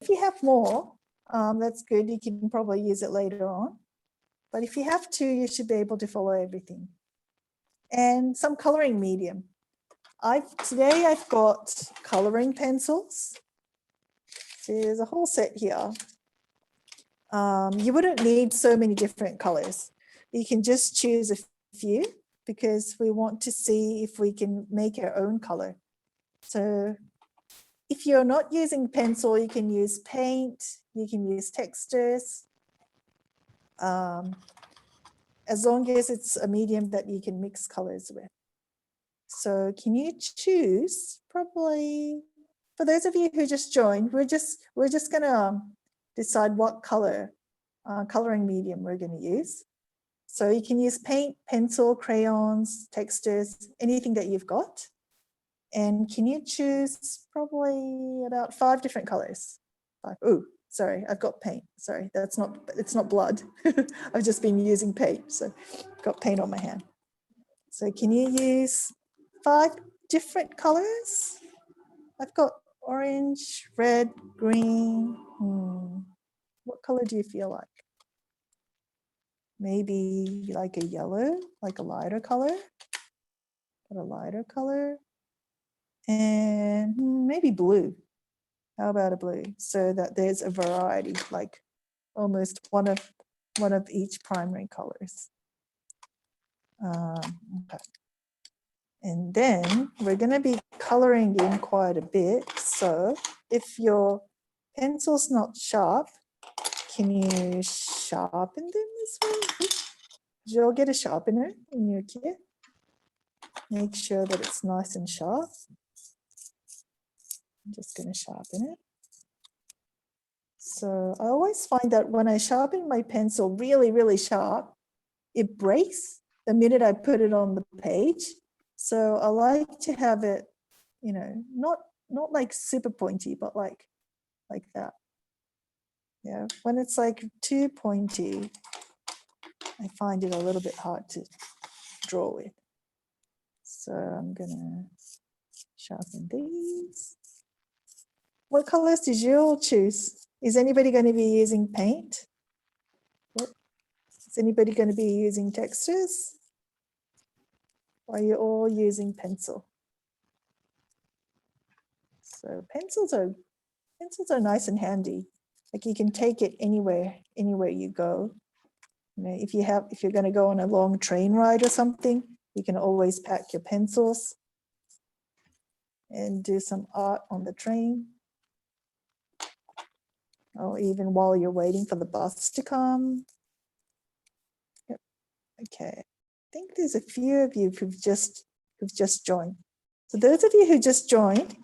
if you have more, that's good. You can probably use it later on. But if you have to, you should be able to follow everything. And some coloring medium. Today I've got coloring pencils. So there's a whole set here. You wouldn't need so many different colors. You can just choose a few because we want to see if we can make our own color. So if you're not using pencil, you can use paint, you can use textures, as long as it's a medium that you can mix colors with. So can you choose, probably, for those of you who just joined, we're just gonna decide what color, coloring medium we're gonna use. So you can use paint, pencil, crayons, textures, anything that you've got. And can you choose probably about 5 different colors? Oh, sorry, I've got paint. Sorry, it's not blood. I've just been using paint, so I've got paint on my hand. So can you use 5 different colors? I've got orange, red, green. What color do you feel like? Maybe like a yellow, like a lighter color. Got a lighter color. And maybe blue. How about a blue? So that there's a variety, like almost one of each primary colors. Okay. And then we're going to be coloring in quite a bit. So if your pencil's not sharp, can you sharpen them as well? Did you all get a sharpener in your kit? Make sure that it's nice and sharp. I'm just going to sharpen it. So I always find that when I sharpen my pencil really, really sharp, it breaks the minute I put it on the page. So I like to have it, you know, not like super pointy, but like that. Yeah, when it's like too pointy, I find it a little bit hard to draw with. So I'm gonna sharpen these. What colors did you all choose? Is anybody going to be using paint? Is anybody going to be using textures? Or are you all using pencil? So pencils are nice and handy. Like you can take it anywhere you go. You know, if you're going to go on a long train ride or something, you can always pack your pencils and do some art on the train. Or even while you're waiting for the bus to come. Yep. Okay. I think there's a few of you who've just joined. So those of you who just joined,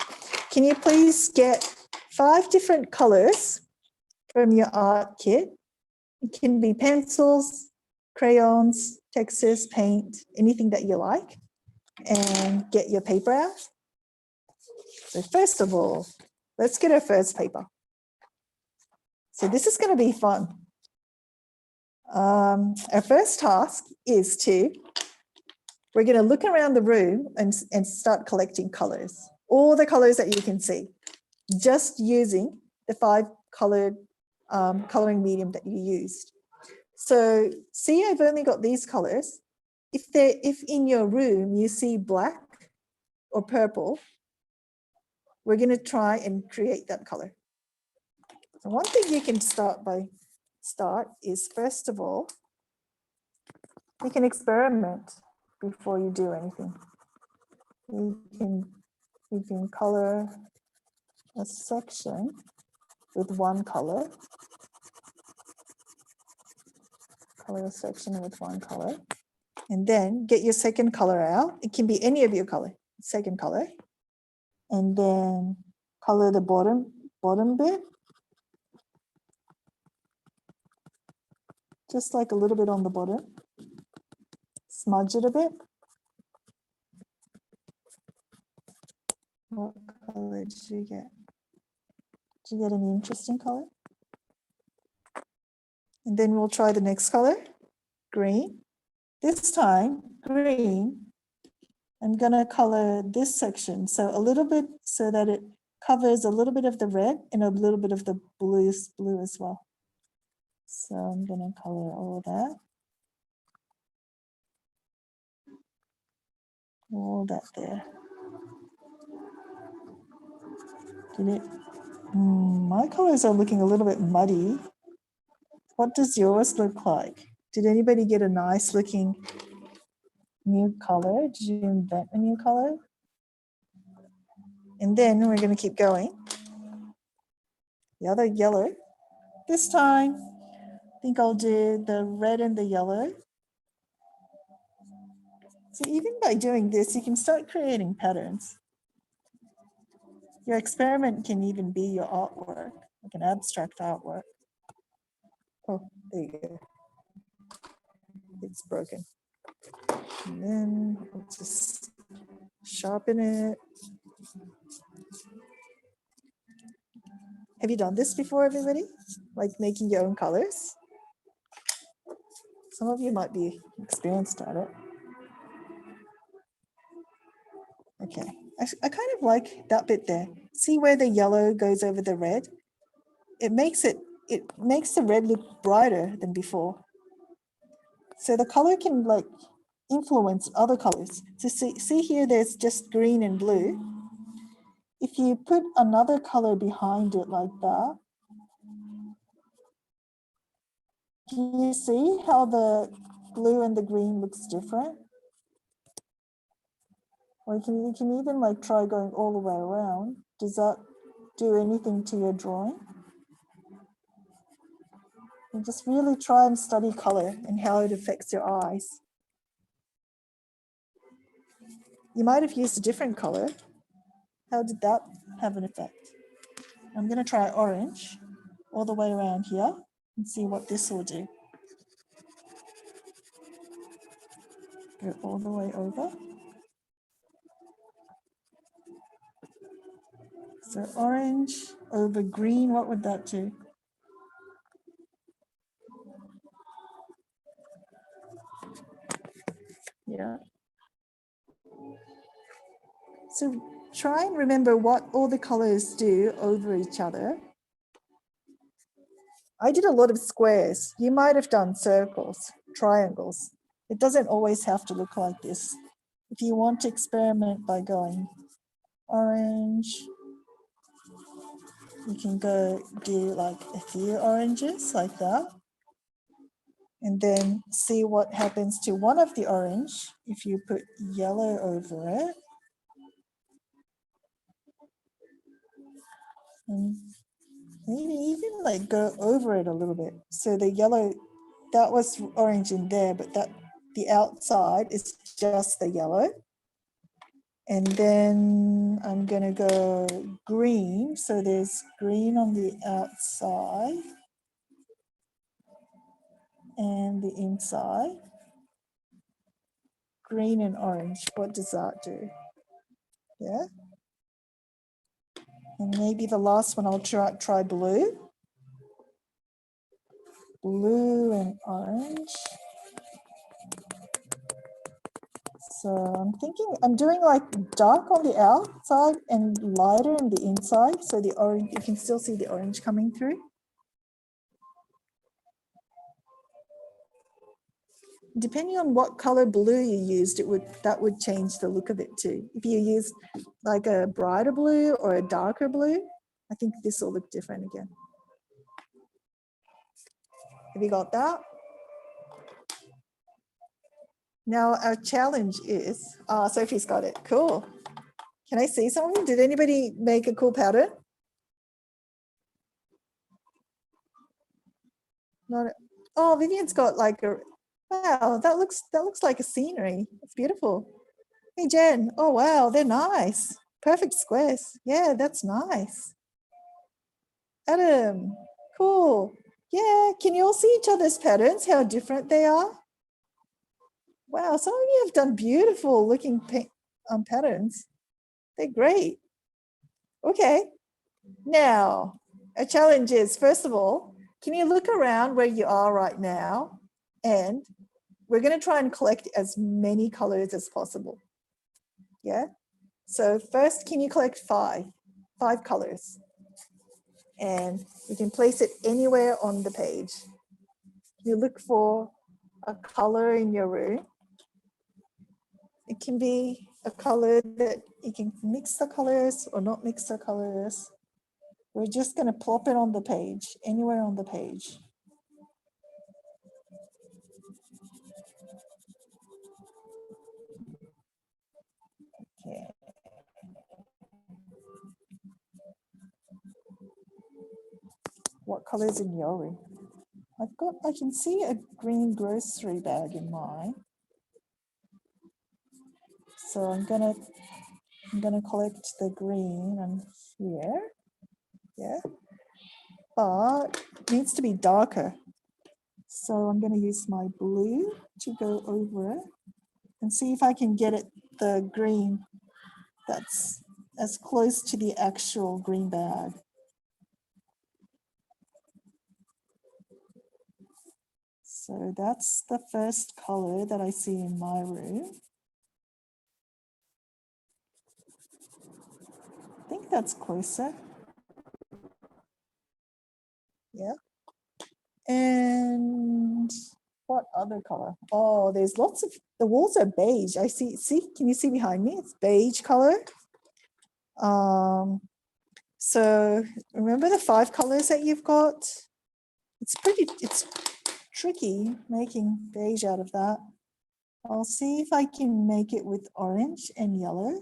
can you please get 5 different colors from your art kit? It can be pencils, crayons, textures, paint, anything that you like, and get your paper out. So first of all, let's get our first paper. So this is going to be fun. Our first task is we're going to look around the room and start collecting colors, all the colors that you can see, just using the 5 colored coloring medium that you used. So see, I've only got these colors. If in your room you see black or purple, we're going to try and create that color. So one thing you can start is, first of all, you can experiment before you do anything. You can color a section with one color. Color a section with one color. And then get your second color out. It can be any of your color, second color. And then color the bottom bit. Just like a little bit on the bottom. Smudge it a bit. What color did you get? Did you get an interesting color? And then we'll try the next color, green. This time, green, I'm gonna color this section. So a little bit so that it covers a little bit of the red and a little bit of the blue as well. So I'm going to color all that. All that there. Did it? My colors are looking a little bit muddy. What does yours look like? Did anybody get a nice looking new color? Did you invent a new color? And then we're going to keep going. The other yellow. This time, I think I'll do the red and the yellow. So even by doing this, you can start creating patterns. Your experiment can even be your artwork, like an abstract artwork. Oh, there you go. It's broken. And then we'll just sharpen it. Have you done this before, everybody? Like making your own colors? Some of you might be experienced at it. Okay, I kind of like that bit there. See where the yellow goes over the red? It makes the red look brighter than before. So the color can like influence other colors. So see here, there's just green and blue. If you put another color behind it like that, can you see how the blue and the green looks different? Or you can even like try going all the way around. Does that do anything to your drawing? And just really try and study color and how it affects your eyes. You might have used a different color. How did that have an effect? I'm going to try orange all the way around here and see what this will do. Go all the way over. So orange over green, what would that do? Yeah. So try and remember what all the colors do over each other. I did a lot of squares. You might have done circles, triangles. It doesn't always have to look like this. If you want to experiment by going orange, you can go do like a few oranges like that. And then see what happens to one of the orange if you put yellow over it. And maybe even like go over it a little bit. So the yellow, that was orange in there, but the outside is just the yellow. And then I'm gonna go green. So there's green on the outside and the inside. Green and orange, what does that do? Yeah. And maybe the last one, I'll try blue. Blue and orange. So I'm thinking, I'm doing like dark on the outside and lighter on the inside. So the orange, you can still see the orange coming through. Depending on what color blue you used, that would change the look of it too. If you used like a brighter blue or a darker blue, I think this will look different again. Have you got that? Now our challenge is, Sophie's got it, cool. Can I see something? Did anybody make a cool pattern? Oh, Vivian's got like a, wow, that looks like a scenery. It's beautiful. Hey, Jen, oh wow, they're nice. Perfect squares. Yeah, that's nice. Adam, cool. Yeah, can you all see each other's patterns, how different they are? Wow, some of you have done beautiful looking patterns. They're great. Okay, now a challenge is, first of all, can you look around where you are right now? And we're going to try and collect as many colors as possible. Yeah. So first, can you collect 5? 5 colors. And you can place it anywhere on the page. You look for a color in your room. It can be a color that you can mix the colors or not mix the colors. We're just going to plop it on the page, anywhere on the page. Okay. What color is in your room? I can see a green grocery bag in mine. So I'm gonna collect the green on here. Yeah. But it needs to be darker. So I'm gonna use my blue to go over it and see if I can get it the green that's as close to the actual green bag. So that's the first color that I see in my room. I think that's closer. Yeah. And what other color? Oh, there's lots of, the walls are beige. I see, can you see behind me? It's beige color. So remember the 5 colors that you've got? It's tricky making beige out of that. I'll see if I can make it with orange and yellow.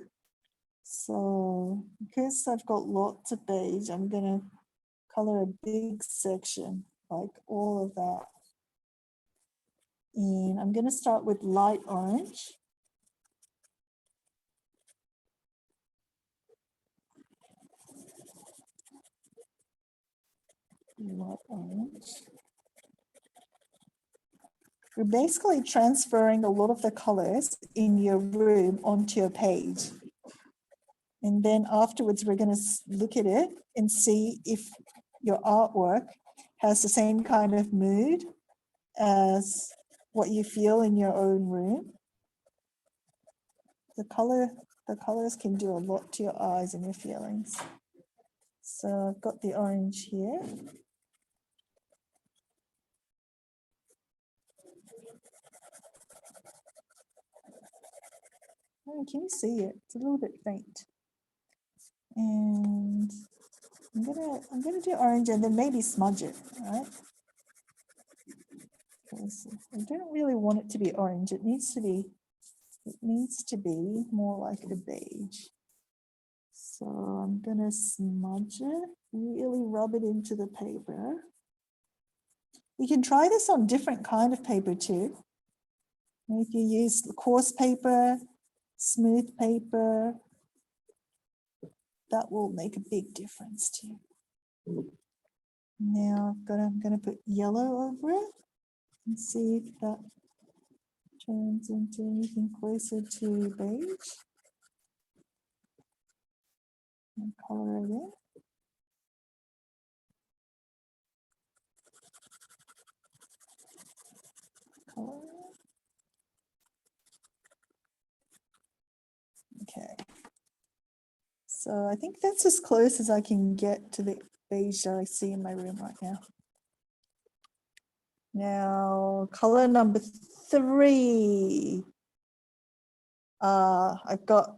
So because I've got lots of beige, I'm gonna color a big section, like all of that. And I'm gonna start with light orange. Light orange. You're basically transferring a lot of the colors in your room onto your page. And then afterwards, we're going to look at it and see if your artwork has the same kind of mood as what you feel in your own room. The colors can do a lot to your eyes and your feelings. So I've got the orange here. Oh, can you see it? It's a little bit faint. And I'm gonna do orange and then maybe smudge it, right? Because I don't really want it to be orange. It needs to be more like a beige. So I'm gonna smudge it, really rub it into the paper. You can try this on different kind of paper too. If you use coarse paper, smooth paper, that will make a big difference too. Now I'm gonna put yellow over it and see if that turns into anything closer to beige. And color it in. Color. Okay. So I think that's as close as I can get to the beige that I see in my room right now. Now, color number 3. I've got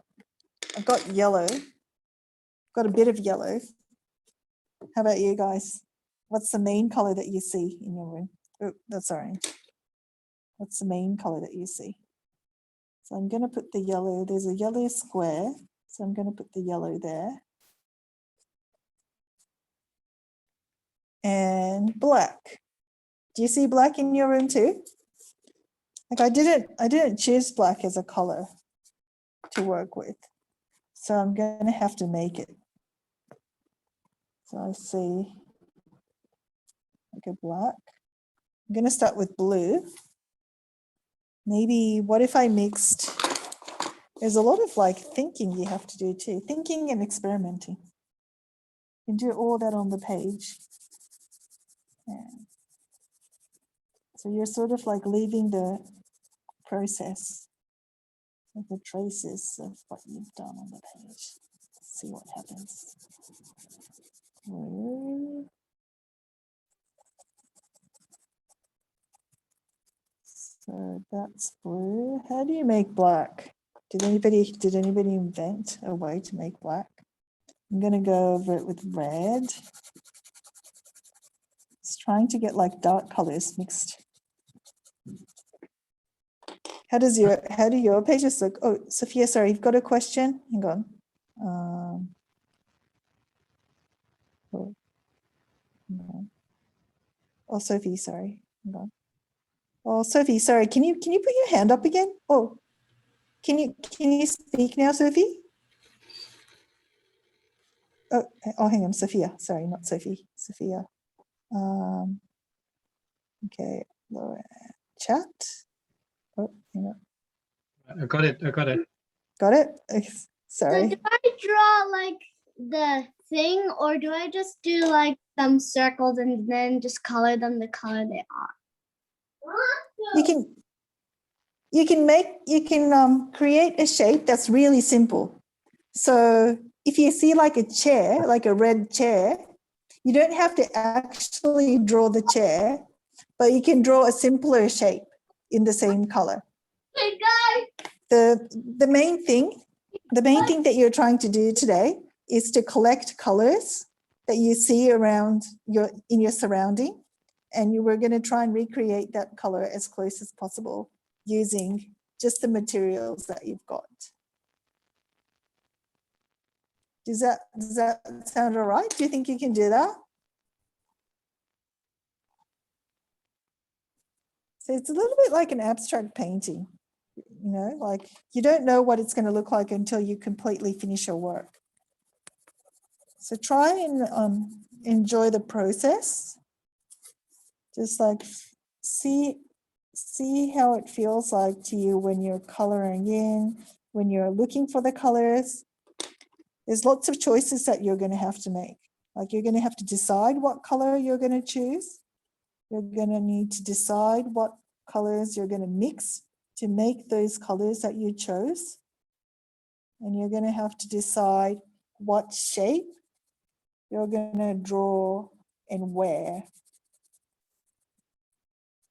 yellow. Got a bit of yellow. How about you guys? What's the main color that you see in your room? Oh, that's orange. What's the main color that you see? So I'm going to put the yellow. There's a yellow square. So I'm going to put the yellow there. And black. Do you see black in your room too? Like I didn't choose black as a color to work with. So I'm going to have to make it. So I see like a black. I'm going to start with blue. Maybe what if I mixed, there's a lot of like thinking you have to do too. Thinking and experimenting. You can do all that on the page. Yeah. So you're sort of like leaving the process of the traces of what you've done on the page. see what happens. Blue. So that's blue. How do you make black? Did anybody invent a way to make black? I'm going to go over it with red. It's trying to get like dark colors mixed. How do your pages look? Oh, Sophia, sorry, you've got a question? Hang on. Oh, no. Oh, Sophie, sorry. Hang on. Oh, Sophie, sorry. Can you put your hand up again? Oh, can you speak now, Sophie? Oh, hang on, Sophia. Sorry, not Sophie. Sophia. Okay, lower chat. Oh, hang on. I got it. Got it? So Sorry. do I draw like the thing, or do I just do like some circles and then just color them the color they are? You can create a shape that's really simple. So if you see like a chair, like a red chair, you don't have to actually draw the chair, but you can draw a simpler shape in the same color. The main thing that you're trying to do today is to collect colors that you see around in your surrounding, and you were going to try and recreate that color as close as possible using just the materials that you've got. Does that sound all right? Do you think you can do that? So it's a little bit like an abstract painting, you know, like you don't know what it's going to look like until you completely finish your work. So try and enjoy the process. Just like see how it feels like to you when you're coloring in, when you're looking for the colors. There's lots of choices that you're going to have to make. Like you're going to have to decide what color you're going to choose. You're going to need to decide what colors you're going to mix to make those colors that you chose. And you're going to have to decide what shape you're going to draw and where.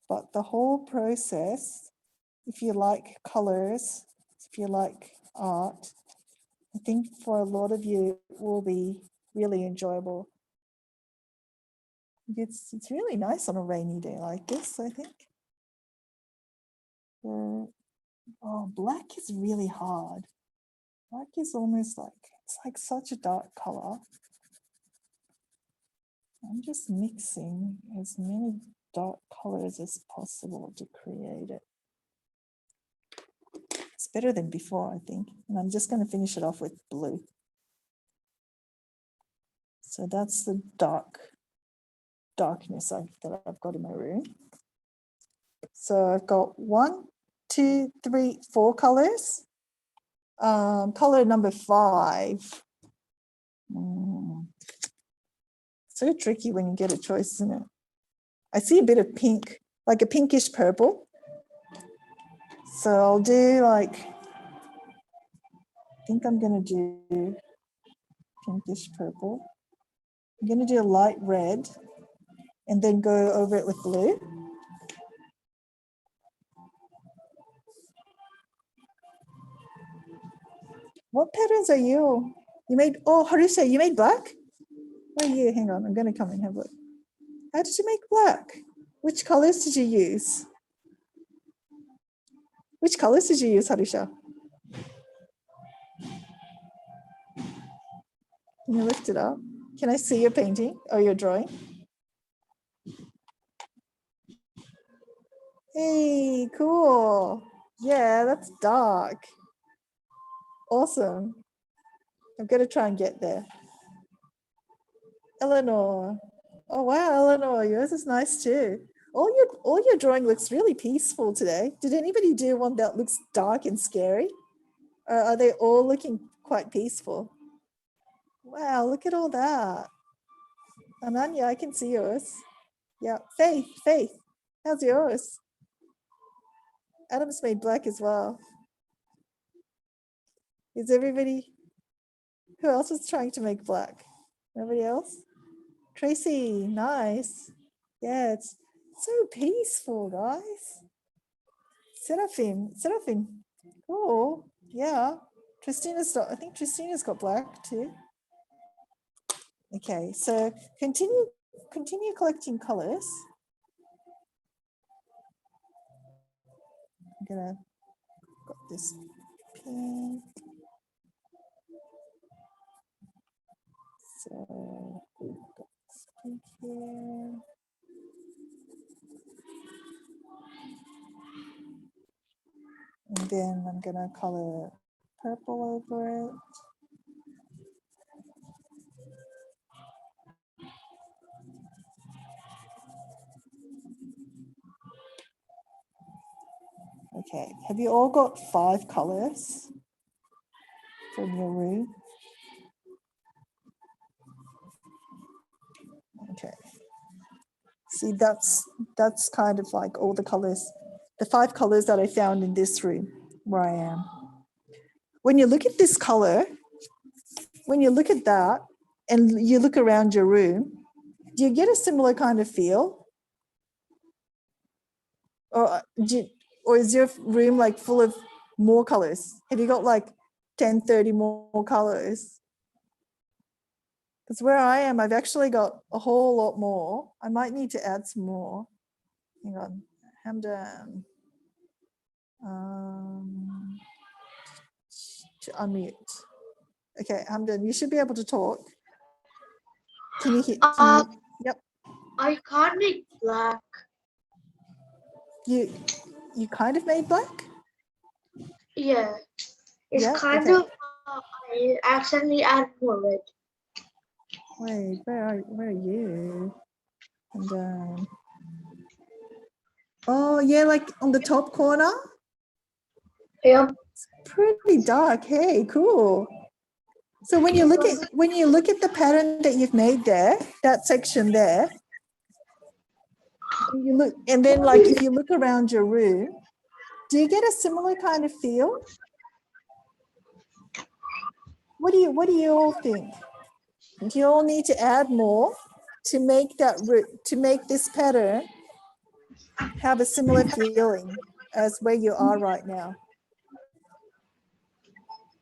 But the whole process, if you like colors, if you like art, I think for a lot of you it will be really enjoyable. It's really nice on a rainy day like this, I think. Oh, black is really hard. Black is almost like, it's like such a dark color. I'm just mixing as many dark colors as possible to create it. It's better than before, I think. And I'm just going to finish it off with blue. So that's the darkness that I've got in my room. So I've got 1, 2, 3, 4 colors. Color number 5. So tricky when you get a choice, isn't it? I see a bit of pink, like a pinkish purple. So I'll do like, I think I'm going to do pinkish purple. I'm going to do a light red and then go over it with blue. What patterns are you? You made, oh, Harisha, you made black? Where are you? Hang on, I'm going to come and have a look. How did you make black? Which colors did you use? Which colors did you use, Harisha? Can you lift it up? Can I see your painting or your drawing? Hey, cool. Yeah, that's dark. Awesome. I'm going to try and get there. Eleanor. Oh, wow, Eleanor, yours is nice too. All your drawing looks really peaceful today. Did anybody do one that looks dark and scary? Or are they all looking quite peaceful? Wow, look at all that. Ananya, I can see yours. Yeah, Faith, how's yours? Adam's made black as well. Is everybody Who else is trying to make black? Nobody else? Tracy, nice. Yeah, it's so peaceful, guys. Seraphim. Oh, yeah. I think Christina's got black too. Okay, so continue collecting colors. I'm gonna got this pink. So got this pink here. And then I'm gonna color purple over it. Okay, have you all got 5 colors from your room? Okay. See, that's kind of like all the colors, the 5 colors that I found in this room where I am. When you look at this color, when you look at that and you look around your room, do you get a similar kind of feel? Or is your room like full of more colors? Have you got like 10, 30 more colors? Because where I am, I've actually got a whole lot more. I might need to add some more. Hang on, Hamdan. To unmute. Okay, Hamdan, you should be able to talk. Can you hear? Yep. I can't make black. You kind of made black? Yeah. It's Yeah, kind okay. of, I accidentally added more red. Wait, where are you? And oh yeah, like on the top corner. Yep. Pretty dark. Hey, cool. So when you look at the pattern that you've made there, that section there, and then like if you look around your room, do you get a similar kind of feel? What do you all think? Do you all need to add more to make this pattern have a similar feeling as where you are right now?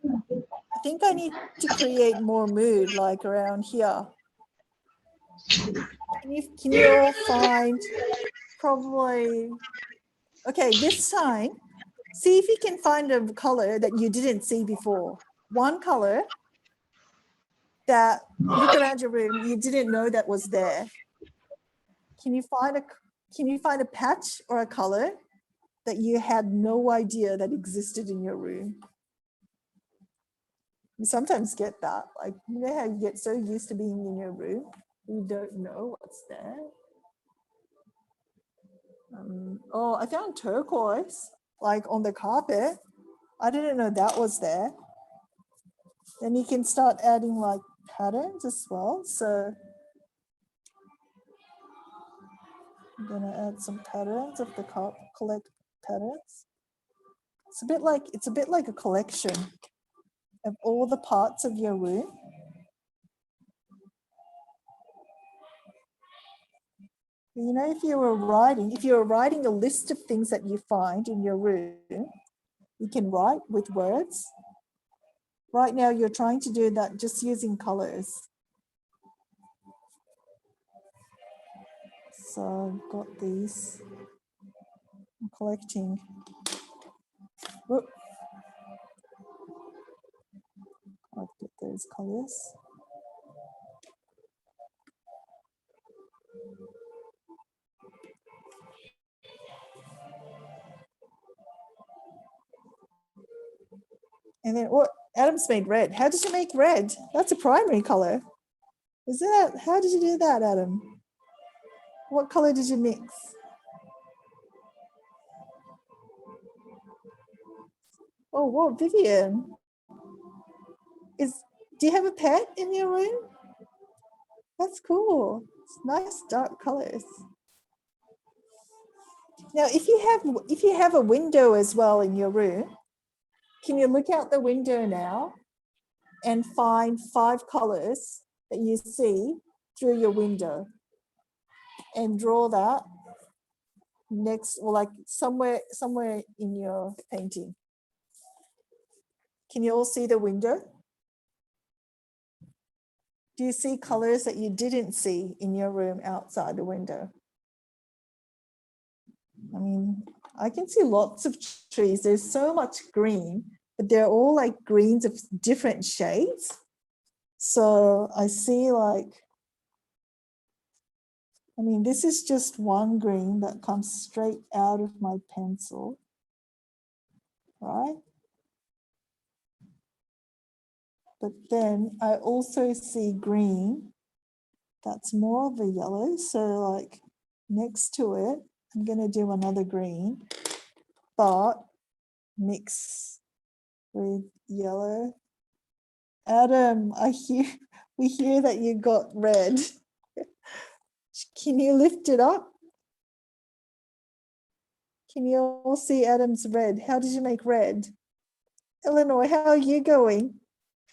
I think I need to create more mood like around here. Can you all find probably, okay, this time, see if you can find a color that you didn't see before. One color that, look around your room, you didn't know that was there. Can you find a patch or a color that you had no idea that existed in your room? You sometimes get that, like, you know how you get so used to being in your room, you don't know what's there. Oh, I found turquoise, like on the carpet. I didn't know that was there. Then you can start adding like patterns as well. So I'm gonna add some patterns of the collect patterns. It's a bit like a collection of all the parts of your room. You know, if you were writing a list of things that you find in your room, you can write with words. Right now, you're trying to do that just using colors. So I've got these. I'm collecting. Whoop. I'll get those colors. And then what? Adam's made red. How did you make red? That's a primary color. How did you do that, Adam? What color did you mix? Oh, whoa, Vivian. Do you have a pet in your room? That's cool. It's nice dark colors. Now, if you have a window as well in your room, can you look out the window now? and find 5 colors that you see through your window and draw that next, or like somewhere in your painting. Can you all see the window? Do you see colors that you didn't see in your room outside the window? I mean, I can see lots of trees. There's so much green, but they're all like greens of different shades. So I see like, I mean, this is just one green that comes straight out of my pencil, right? But then I also see green that's more of a yellow. So like next to it, I'm going to do another green, but mix with yellow. Adam, we hear that you got red. Can you lift it up? Can you all see Adam's red? How did you make red? Eleanor, how are you going?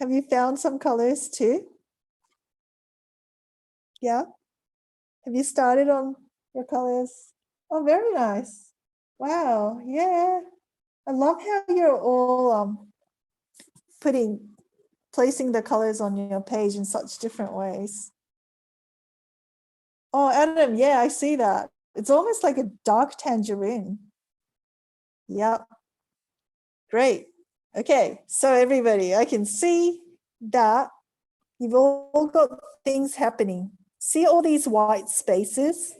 Have you found some colors too? Yeah? Have you started on your colors? Oh, very nice. Wow, yeah. I love how you're all placing the colors on your page in such different ways. Oh, Adam, yeah, I see that. It's almost like a dark tangerine. Yep. Great. Okay, so everybody, I can see that you've all got things happening. See all these white spaces?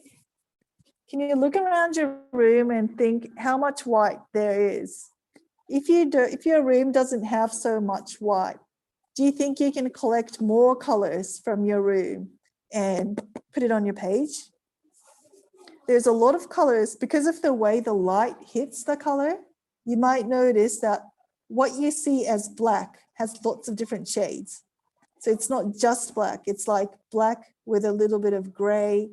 Can you look around your room and think how much white there is? If your room doesn't have so much white, do you think you can collect more colors from your room and put it on your page? There's a lot of colors because of the way the light hits the color. You might notice that what you see as black has lots of different shades. So it's not just black, it's like black with a little bit of gray,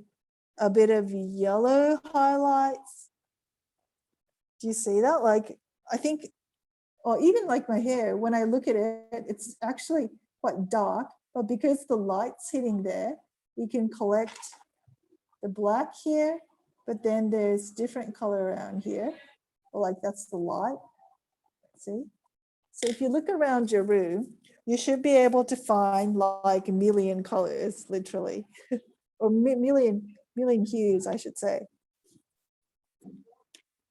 a bit of yellow highlights. Do you see that? Like, I think, or even like my hair, when I look at it, it's actually quite dark, but because the light's hitting there, you can collect the black here, but then there's different color around here. Or like that's the light, see? So if you look around your room, you should be able to find like a million colors, literally, or million hues, I should say.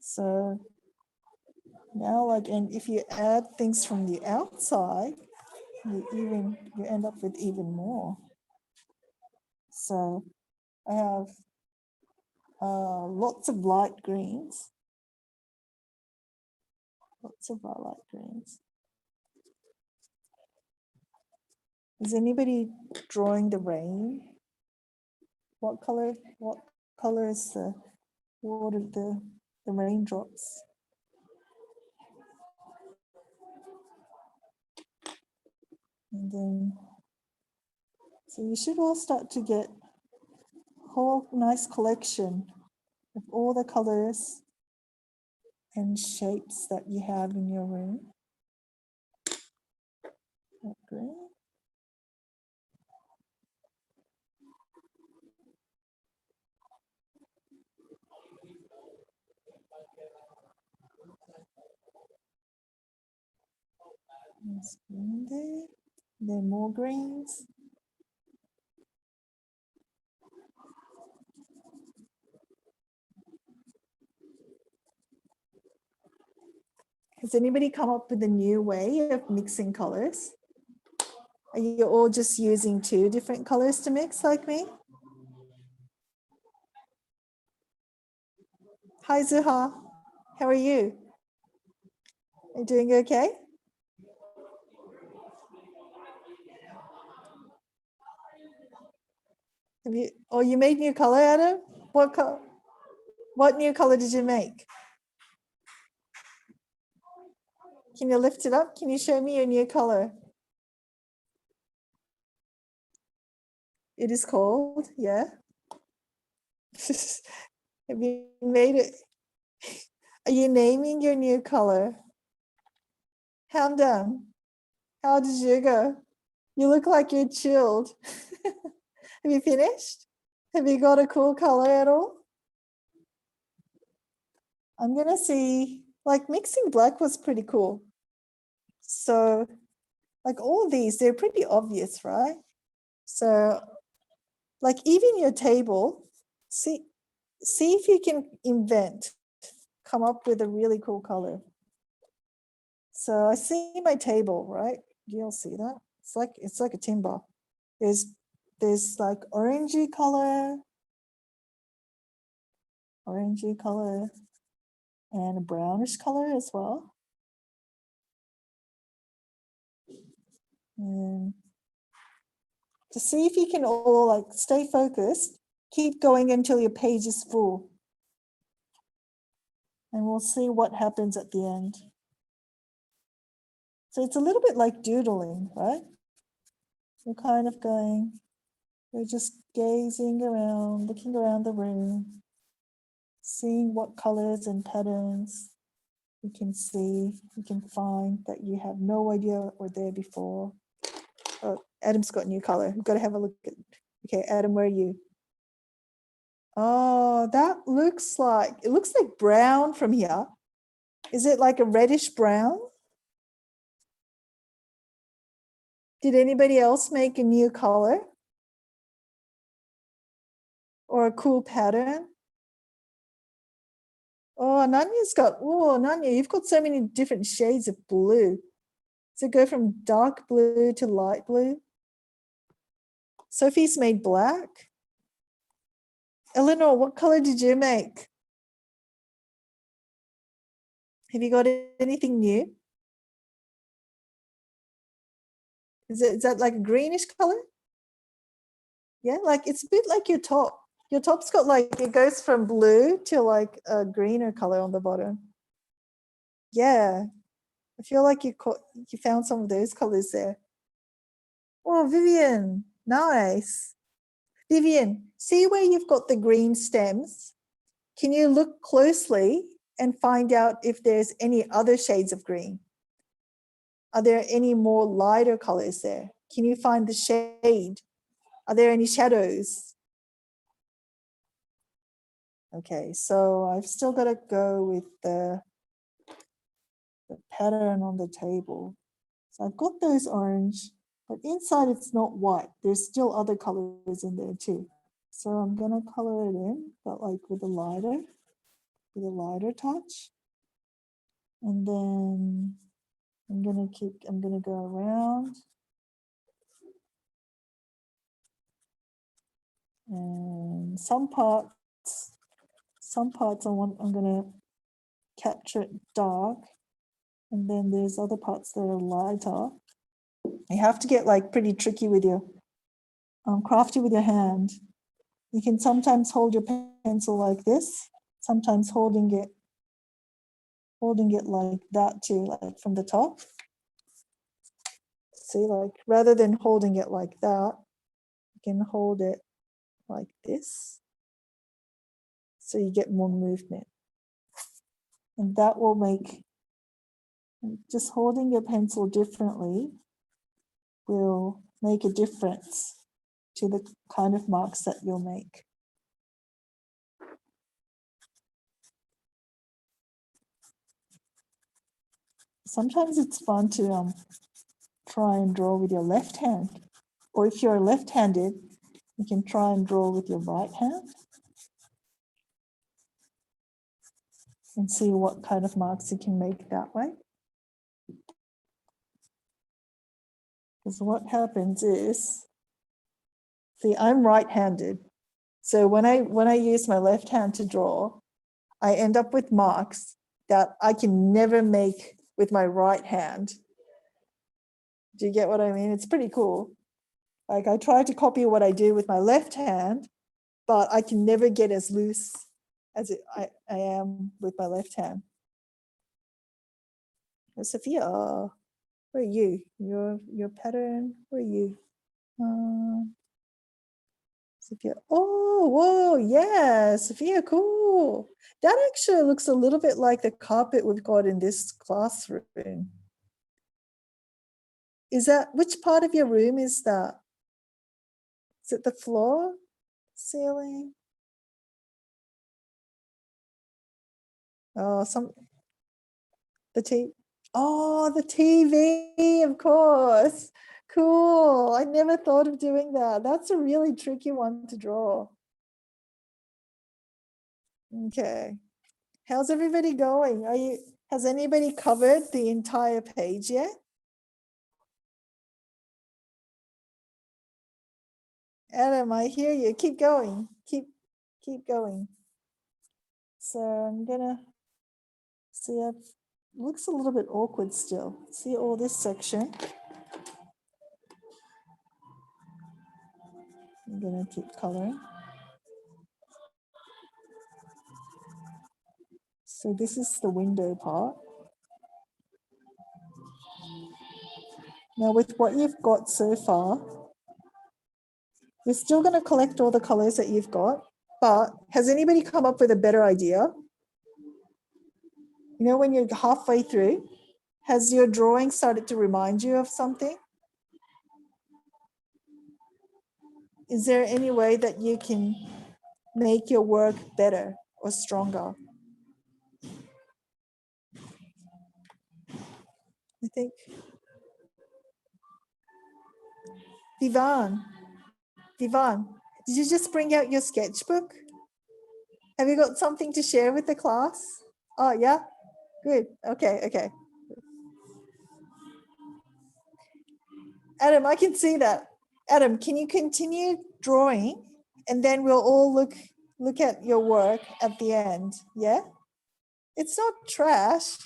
So now, like, and if you add things from the outside, you end up with even more. So I have lots of light greens. Lots of light greens. Is anybody drawing the rain? What color is the water, the raindrops? And then, so you should all start to get a whole nice collection of all the colors and shapes that you have in your room. Great. There's green there. Then more greens. Has anybody come up with a new way of mixing colors? Are you all just using 2 different colors to mix like me? Hi, Zuha. How are you? Are you doing okay? Have you? Oh, you made new color, Adam? What color? What new color did you make? Can you lift it up? Can you show me your new color? It is called, yeah. Have you made it? Are you naming your new color? Hamdan, how did you go? You look like you're chilled. Have you finished? Have you got a cool color at all? I'm gonna see, like mixing black was pretty cool. So like all these, they're pretty obvious, right? So like even your table, see if you can come up with a really cool color. So I see my table, right? You'll see that. It's like a timber. There's like orangey color, and a brownish color as well. And to see if you can all like stay focused, keep going until your page is full. And we'll see what happens at the end. So it's a little bit like doodling, right? We're kind of going, we're just gazing around, looking around the room, seeing what colors and patterns you can see, you can find that you have no idea were there before. Oh, Adam's got a new color. We've got to have a look at, okay, Adam, where are you? Oh, that looks like, it looks like brown from here. Is it like a reddish brown? Did anybody else make a new color? Or a cool pattern? Oh, Nanya, you've got so many different shades of blue. Does it go from dark blue to light blue? Sophie's made black. Eleanor, what color did you make? Have you got anything new? Is that like a greenish color? Yeah, like it's a bit like your top. Your top's got like, it goes from blue to like a greener color on the bottom. Yeah, I feel like you found some of those colors there. Oh, Vivian, nice. Vivian, see where you've got the green stems? Can you look closely and find out if there's any other shades of green? Are there any more lighter colors there? Can you find the shade? Are there any shadows? Okay, so I've still got to go with the pattern on the table. So I've got those orange, but inside it's not white. There's still other colors in there too. So I'm gonna color it in, but like with a lighter touch. And then I'm gonna go around. And some parts I'm gonna capture it dark. And then there's other parts that are lighter. You have to get like pretty tricky with your, crafty with your hand. You can sometimes hold your pencil like this, sometimes holding it like that too, like from the top. See, like rather than holding it like that, you can hold it like this. So you get more movement. And that will make, just holding your pencil differently will make a difference to the kind of marks that you'll make. Sometimes it's fun to try and draw with your left hand. Or if you're left-handed, you can try and draw with your right hand and see what kind of marks you can make that way. Because what happens is, see, I'm right-handed. So when I use my left hand to draw, I end up with marks that I can never make with my right hand. Do you get what I mean? It's pretty cool. Like I try to copy what I do with my left hand, but I can never get as loose as I am with my left hand. Sophia, where are you? Your pattern, where are you? Sophia, oh, whoa, yeah, Sophia, cool. That actually looks a little bit like the carpet we've got in this classroom. Is that, which part of your room is that? Is it the floor, ceiling? Oh, oh, the TV, of course. Cool. I never thought of doing that. That's a really tricky one to draw. Okay. How's everybody going? Has anybody covered the entire page yet? Adam, I hear you. Keep going. Keep going. So I'm gonna see, it looks a little bit awkward still. See all this section. I'm gonna keep coloring. So this is the window part. Now with what you've got so far, we're still going to collect all the colors that you've got, but has anybody come up with a better idea? You know, when you're halfway through, has your drawing started to remind you of something? Is there any way that you can make your work better or stronger? I think. Vivan, did you just bring out your sketchbook? Have you got something to share with the class? Oh, yeah? Good. Okay. Adam, I can see that. Adam, can you continue drawing? And then we'll all look at your work at the end. Yeah? It's not trash.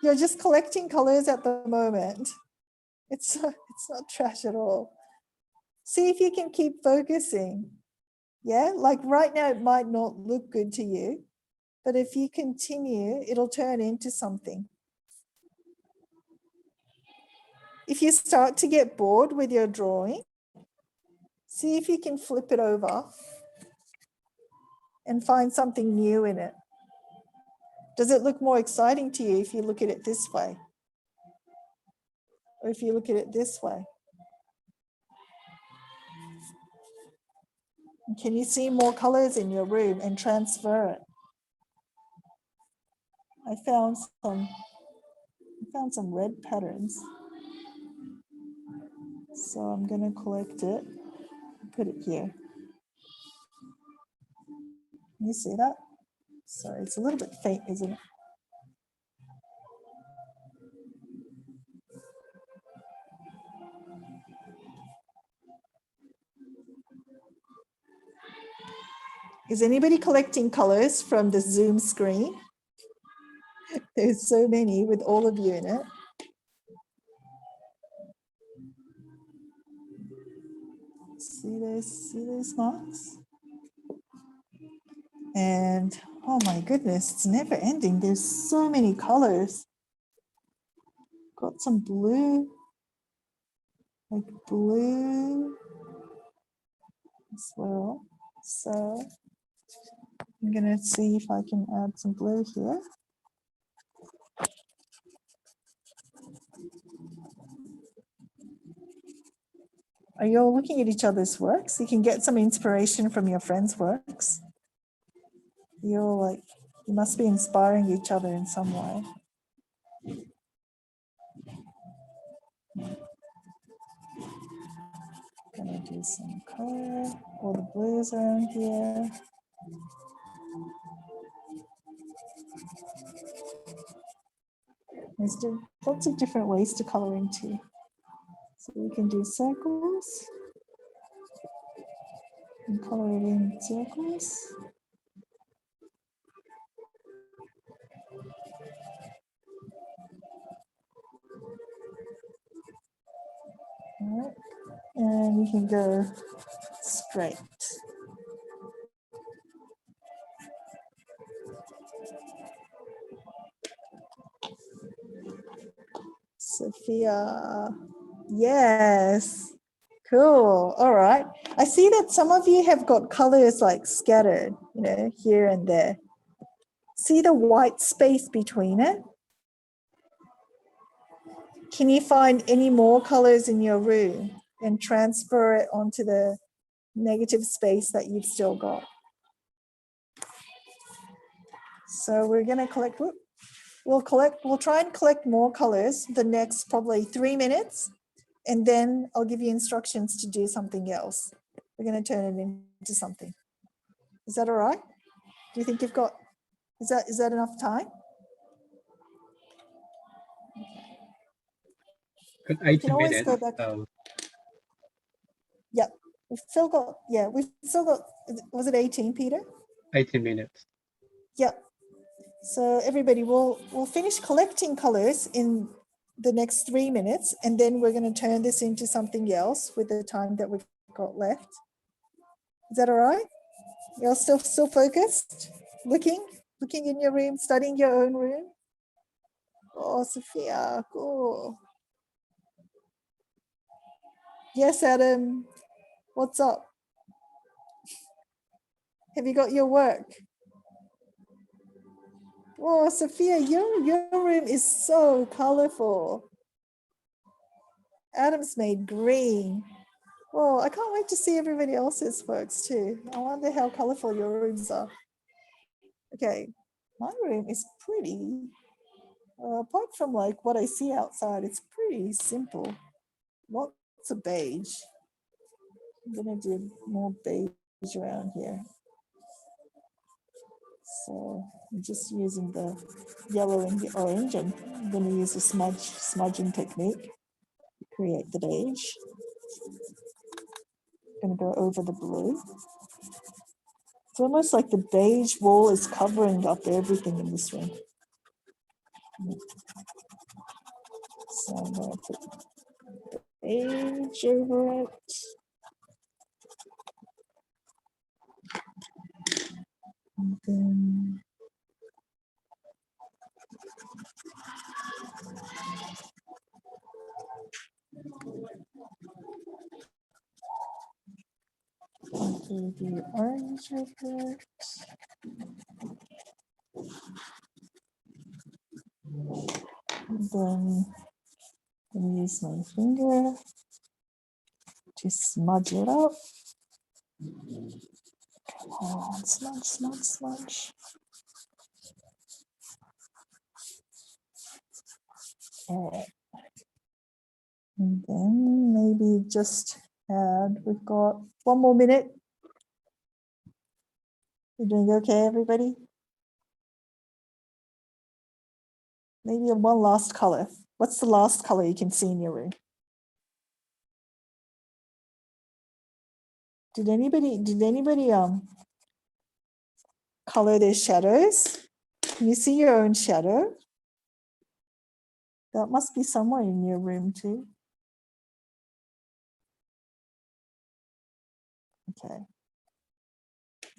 You're just collecting colors at the moment. It's not trash at all. See if you can keep focusing. Yeah, like right now it might not look good to you, but if you continue, it'll turn into something. If you start to get bored with your drawing, see if you can flip it over and find something new in it. Does it look more exciting to you if you look at it this way? Or if you look at it this way? And can you see more colors in your room and transfer it? I found some red patterns. So I'm going to collect it and put it here. Can you see that? Sorry, it's a little bit faint, isn't it? Is anybody collecting colors from the Zoom screen? There's so many with all of you in it. See those marks? And oh my goodness, it's never ending. There's so many colors. Got some blue, like blue as well. So I'm gonna see if I can add some blue here. Are you all looking at each other's works? You can get some inspiration from your friends' works. You're like, you must be inspiring each other in some way. Gonna do some color, all the blues around here. There's lots of different ways to color into. So we can do circles and color it in circles. All right. And you can go straight. Sophia, yes, cool. All right. I see that some of you have got colors like scattered, you know, here and there. See the white space between it? Can you find any more colors in your room and transfer it onto the negative space that you've still got? So we're going to collect, we'll try and collect more colors the next probably 3 minutes, and then I'll give you instructions to do something else. We're going to turn it into something. Is that all right? Do you think you've got, is that enough time? Good You 80 can always minutes. go back. Yep. We've still got, was it 18, Peter? 80 minutes. Yep. So everybody, we'll finish collecting colors in the next 3 minutes, and then we're going to turn this into something else with the time that we've got left. Is that all right? You're still focused, looking in your room, studying your own room. Oh, Sophia, cool. Yes, Adam. What's up? Have you got your work? Oh, Sophia, your room is so colorful. Adam's made green. Oh, I can't wait to see everybody else's works too. I wonder how colorful your rooms are. Okay, my room is pretty. Apart from like what I see outside, it's pretty simple. Lots of beige. I'm gonna do more beige around here. So I'm just using the yellow and the orange. I'm gonna use a smudging technique to create the beige. I'm gonna go over the blue. It's almost like the beige wall is covering up everything in this room. So I'm gonna put beige over it. And then do the orange over it. And then I'm gonna use my finger to smudge it up. Come on, smudge, smudge, smudge. Okay. And then maybe just add, we've got 1 more minute. You're doing okay, everybody? Maybe one last color. What's the last color you can see in your room? Did anybody color their shadows? Can you see your own shadow? That must be somewhere in your room too. Okay.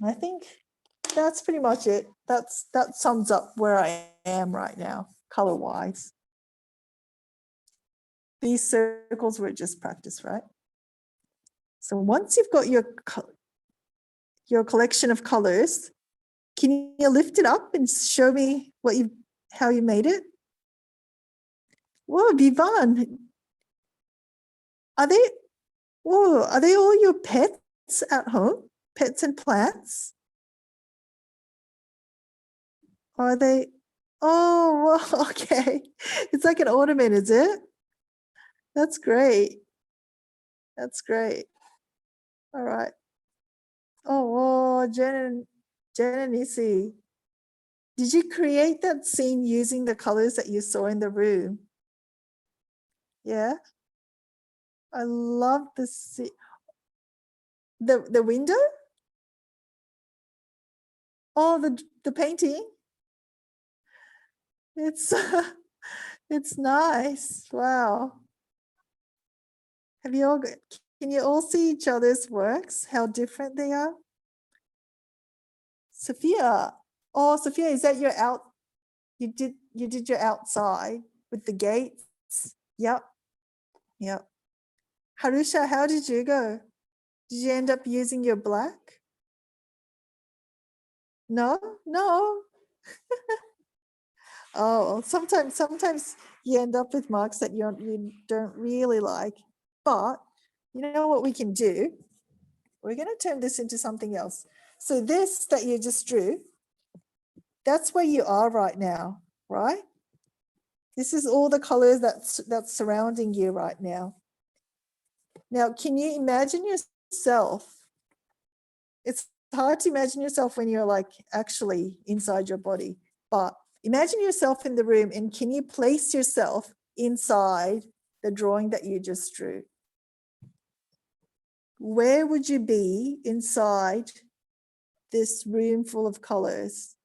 I think that's pretty much it. That sums up where I am right now, color-wise. These circles were just practice, right? So once you've got your collection of colors, can you lift it up and show me how you made it? Whoa, Vivan, are they all your pets at home? Pets and plants? Are they? Oh, well, okay. It's like an ornament, is it? That's great. That's great. All right. Oh, Jen and Nisi, did you create that scene using the colors that you saw in the room? Yeah. I love the scene. The window? Oh, the painting. It's it's nice. Wow. Have you all can you all see each other's works? How different they are? Sophia. Oh, Sophia, is that your you did your outside with the gates? Yep. Yep. Harusha, how did you go? Did you end up using your black? No. Oh, well, sometimes you end up with marks that you don't really like, but you know what we can do? We're going to turn this into something else. So this that you just drew, that's where you are right now, right? This is all the colors that's surrounding you right now. Now, can you imagine yourself? It's hard to imagine yourself when you're like actually inside your body, but imagine yourself in the room and can you place yourself inside the drawing that you just drew? Where would you be inside this room full of colors?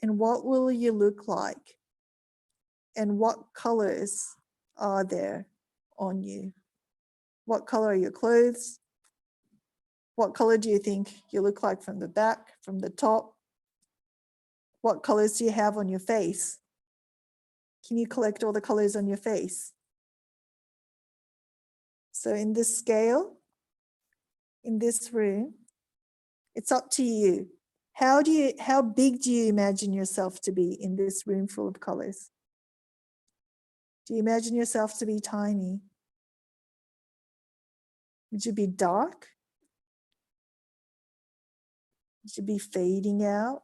And what will you look like? And what colors are there on you? What color are your clothes? What color do you think you look like from the back, from the top? What colors do you have on your face? Can you collect all the colors on your face? So in this scale, in this room, it's up to you. How big do you imagine yourself to be in this room full of colors? Do you imagine yourself to be tiny? Would you be dark? Would you be fading out?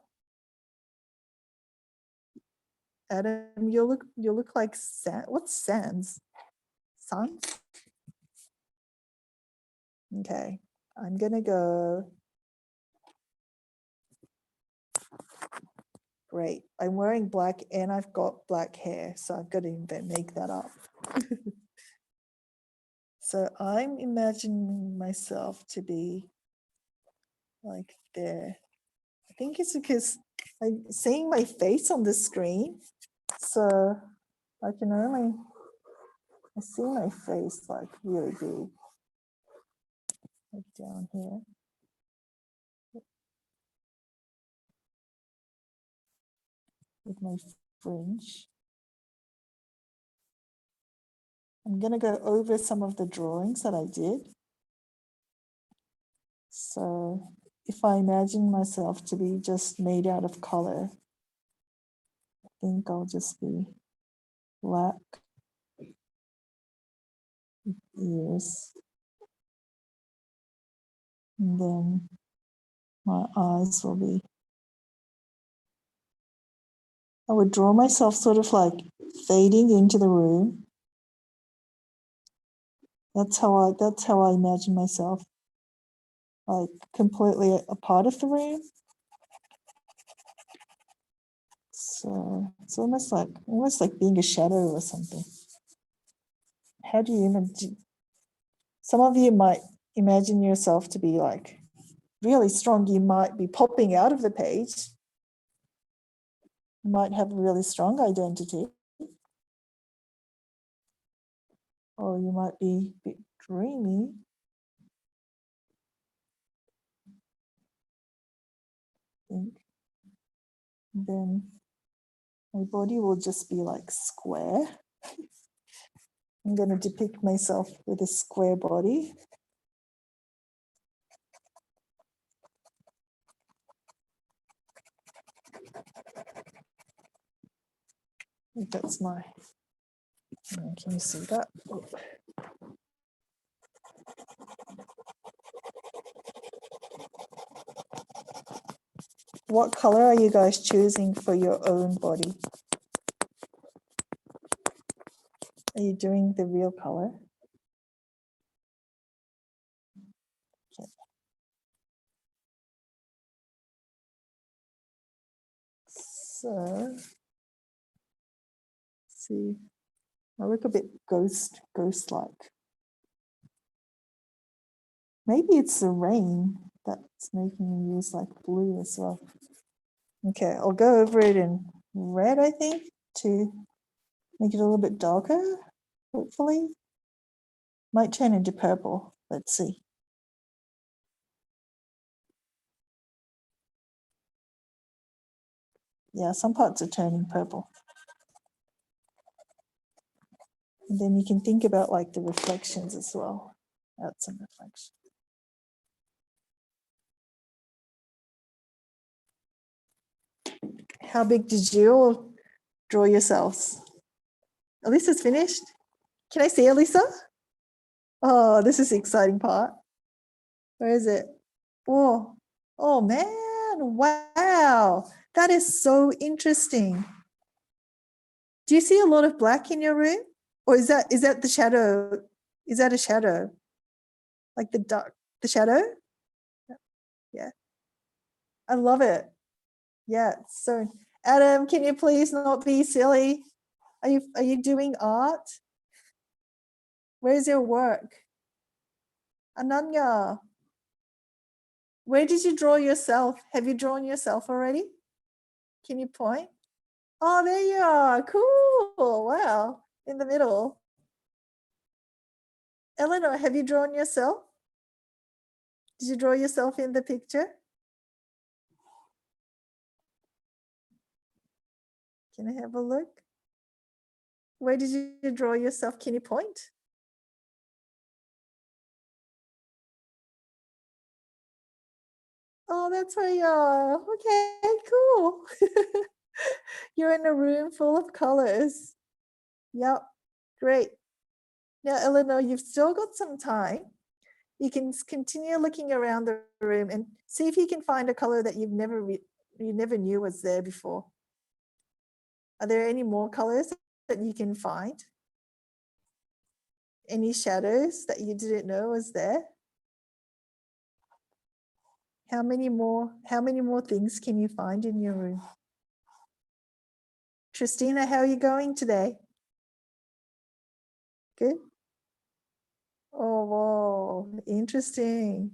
Adam, you'll look like sand. What's sands? Sun? Okay, I'm gonna go. Great. I'm wearing black and I've got black hair, so I've got to make that up. So I'm imagining myself to be like there. I think it's because I'm seeing my face on the screen, so I see my face like really big, like down here. With my fringe. I'm going to go over some of the drawings that I did. So if I imagine myself to be just made out of color, I think I'll just be black ears. And then my eyes will be, I would draw myself sort of like fading into the room. That's how I imagine myself, like completely a part of the room. So it's almost like being a shadow or something. How do you imagine? Some of you might imagine yourself to be like really strong. You might be popping out of the page. You might have a really strong identity. Or you might be a bit dreamy. I think. Then my body will just be like square. I'm going to depict myself with a square body. I think that's my, can you see that? Oh. What color are you guys choosing for your own body? Are you doing the real color? Okay. So, see, I look a bit ghost-like. Maybe it's the rain that's making me use like blue as well. Okay, I'll go over it in red, I think, to make it a little bit darker, hopefully. Might turn into purple, let's see. Yeah, some parts are turning purple. And then you can think about like the reflections as well. Add some reflection. How big did you draw yourselves. Elisa's finished. Can I see Elisa? Oh, this is the exciting part. Where is it? Oh, oh man, wow. That is so interesting. Do you see a lot of black in your room? Or is that the shadow? Is that a shadow? Like the dark, the shadow? Yeah. I love it. Yeah. So Adam, can you please not be silly? Are you doing art? Where's your work? Ananya, where did you draw yourself? Have you drawn yourself already? Can you point? Oh, there you are. Cool. Wow. In the middle. Eleanor, have you drawn yourself? Did you draw yourself in the picture? Can I have a look? Where did you draw yourself? Can you point? Oh, that's where you are. Okay, cool. You're in a room full of colors. Yep, great. Now, Eleanor, you've still got some time. You can continue looking around the room and see if you can find a color that you never knew was there before. Are there any more colors that you can find? Any shadows that you didn't know was there? How many more things can you find in your room? Tristina, how are you going today? Good. Oh, whoa, interesting.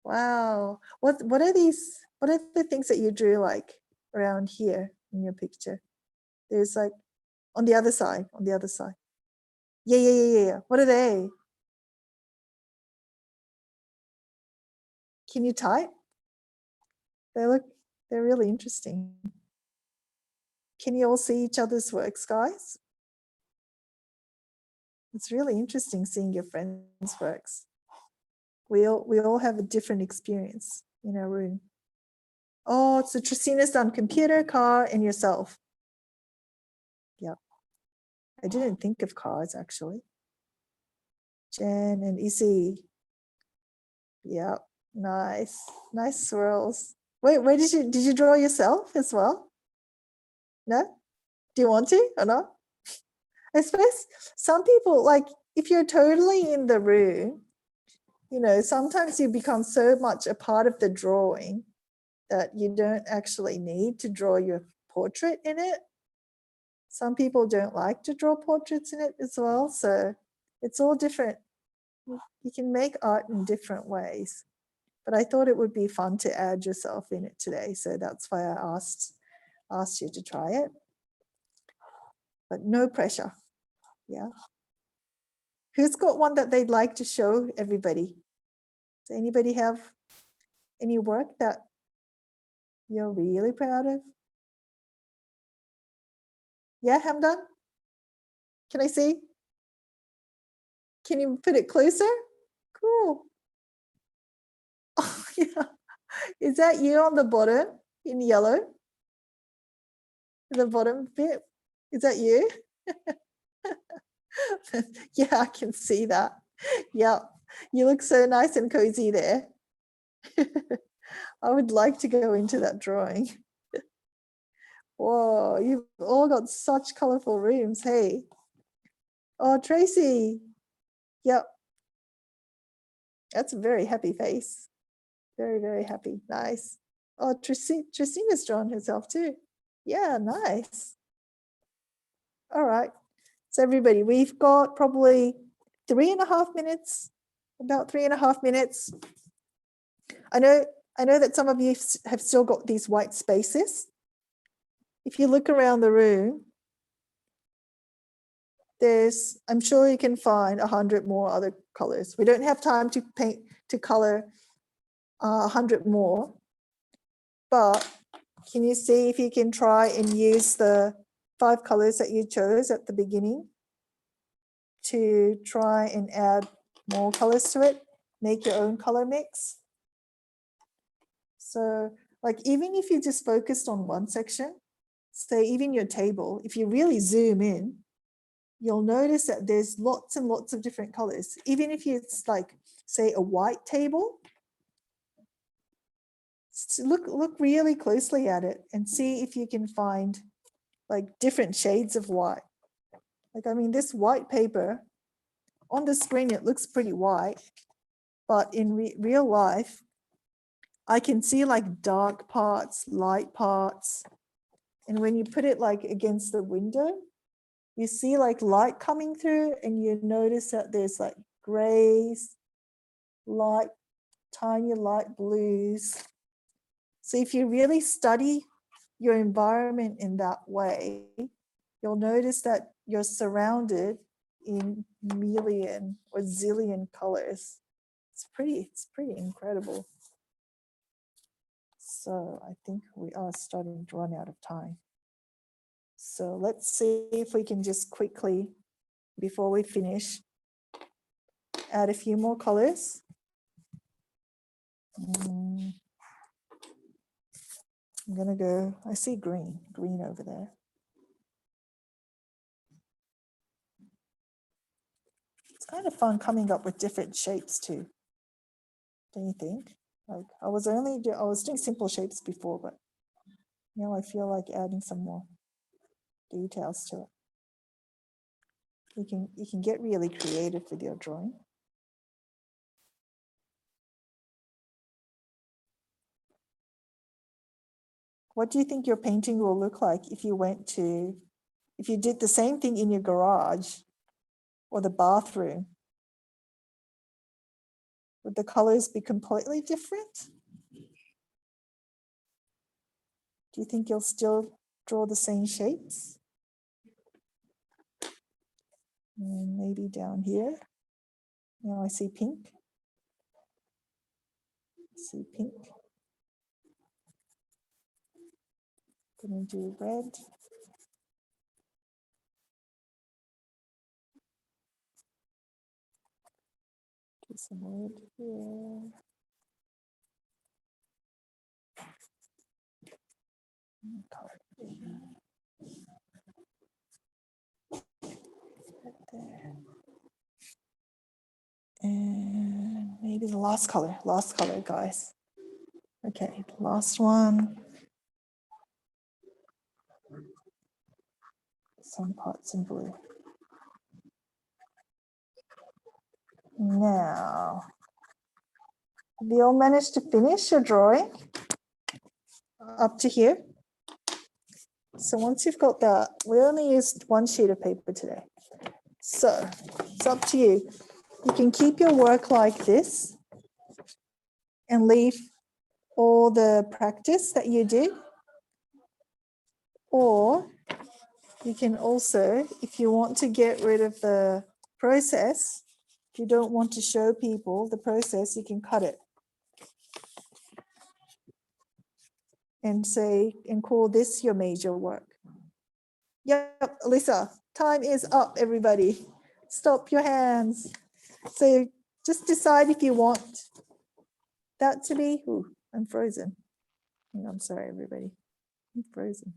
Wow. What are these? What are the things that you drew like around here in your picture? There's like on the other side, Yeah. What are they? Can you type? They're really interesting. Can you all see each other's works, guys? It's really interesting seeing your friends' works. We all have a different experience in our room. Oh, so Tristina's done computer, car, and yourself. Yep. I didn't think of cars actually. Jen and Izzy. Yep. Nice. Nice swirls. Wait, where did you draw yourself as well? No? Do you want to or not? I suppose some people, like if you're totally in the room, sometimes you become so much a part of the drawing that you don't actually need to draw your portrait in it. Some people don't like to draw portraits in it as well. So it's all different. You can make art in different ways. But I thought it would be fun to add yourself in it today. So that's why I asked you to try it. But no pressure. Yeah. Who's got one that they'd like to show everybody? Does anybody have any work that you're really proud of? Yeah, Hamdan? Can I see? Can you put it closer? Cool. Oh, yeah. Is that you on the bottom in yellow? The bottom bit? Is that you? Yeah, I can see that. Yeah, you look so nice and cozy there. I would like to go into that drawing. Whoa, you've all got such colorful rooms. Hey. Oh, Tracy. Yep. That's a very happy face. Very, very happy. Nice. Oh, Tristina's drawn herself too. Yeah, nice. All right. So everybody, we've got probably 3.5 minutes, about 3.5 minutes. I know that some of you have still got these white spaces. If you look around the room, I'm sure you can find 100 more other colors. We don't have time to color 100 more, but can you see if you can try and use the 5 colors that you chose at the beginning to try and add more colors to it, make your own color mix? So like even if you just focused on one section, say even your table, if you really zoom in, you'll notice that there's lots and lots of different colors. Even if it's like, say, a white table, look really closely at it and see if you can find like different shades of white. Like, I mean, this white paper, on the screen, it looks pretty white, but in real life, I can see like dark parts, light parts. And when you put it like against the window, you see like light coming through and you notice that there's like grays, light, tiny light blues. So if you really study your environment in that way, you'll notice that you're surrounded in million or zillion colors. It's pretty incredible. So I think we are starting to run out of time. So let's see if we can just quickly, before we finish, add a few more colors. I'm gonna go, I see green over there. It's kind of fun coming up with different shapes too, don't you think? Like I was doing simple shapes before, but now I feel like adding some more details to it. You can get really creative with your drawing. What do you think your painting will look like if you did the same thing in your garage or the bathroom? Would the colors be completely different? Do you think you'll still draw the same shapes? And maybe down here. Now I see pink. See pink. Gonna do red. Do some red here. Color right there. And maybe the last color, guys. Okay, last one. Some parts in blue. Now, have you all managed to finish your drawing up to here? So once you've got that, we only used one sheet of paper today. So it's up to you. You can keep your work like this and leave all the practice that you did. Or you can also, if you want to get rid of the process, if you don't want to show people the process, you can cut it. And say, and call this your major work. Yep, Alyssa, time is up, everybody. Stop your hands. So just decide if you want that to be, ooh, I'm frozen. I'm sorry, everybody. I'm frozen.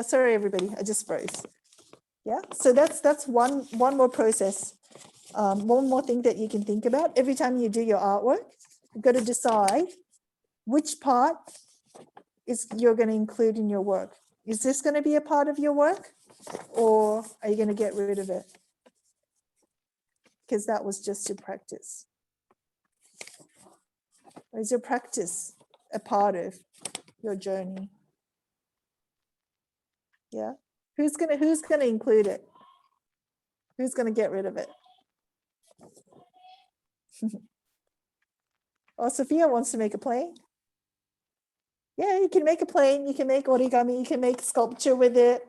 Sorry, everybody, I just froze. Yeah, so that's one more process. One more thing that you can think about. Every time you do your artwork, you've got to decide which part is you're going to include in your work. Is this going to be a part of your work, or are you going to get rid of it? Because that was just your practice. Or is your practice a part of your journey? Yeah. Who's gonna include it? Who's gonna get rid of it? Oh, Sophia wants to make a plane. Yeah, you can make a plane, you can make origami, you can make sculpture with it.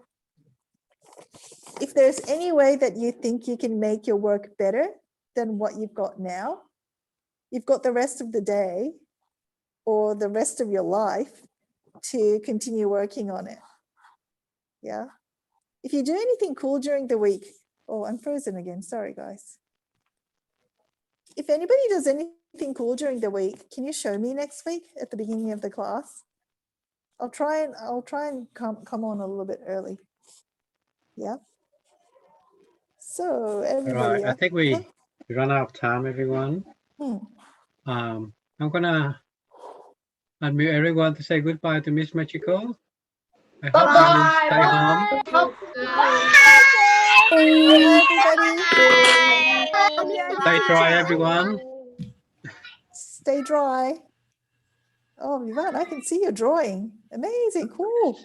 If there's any way that you think you can make your work better than what you've got now, you've got the rest of the day or the rest of your life to continue working on it. Yeah. If you do anything cool during the week, oh, I'm frozen again. Sorry, guys. if anybody does anything cool during the week, can you show me next week at the beginning of the class? I'll try and come on a little bit early. Yeah. So All everybody, right, I think we run out of time, everyone. Hmm. I'm gonna unmute everyone to say goodbye to Miss Machiko. I hope you will stay home. Bye, everybody. Stay dry, everyone. Stay dry. Oh, Yvonne, I can see your drawing. Amazing, cool.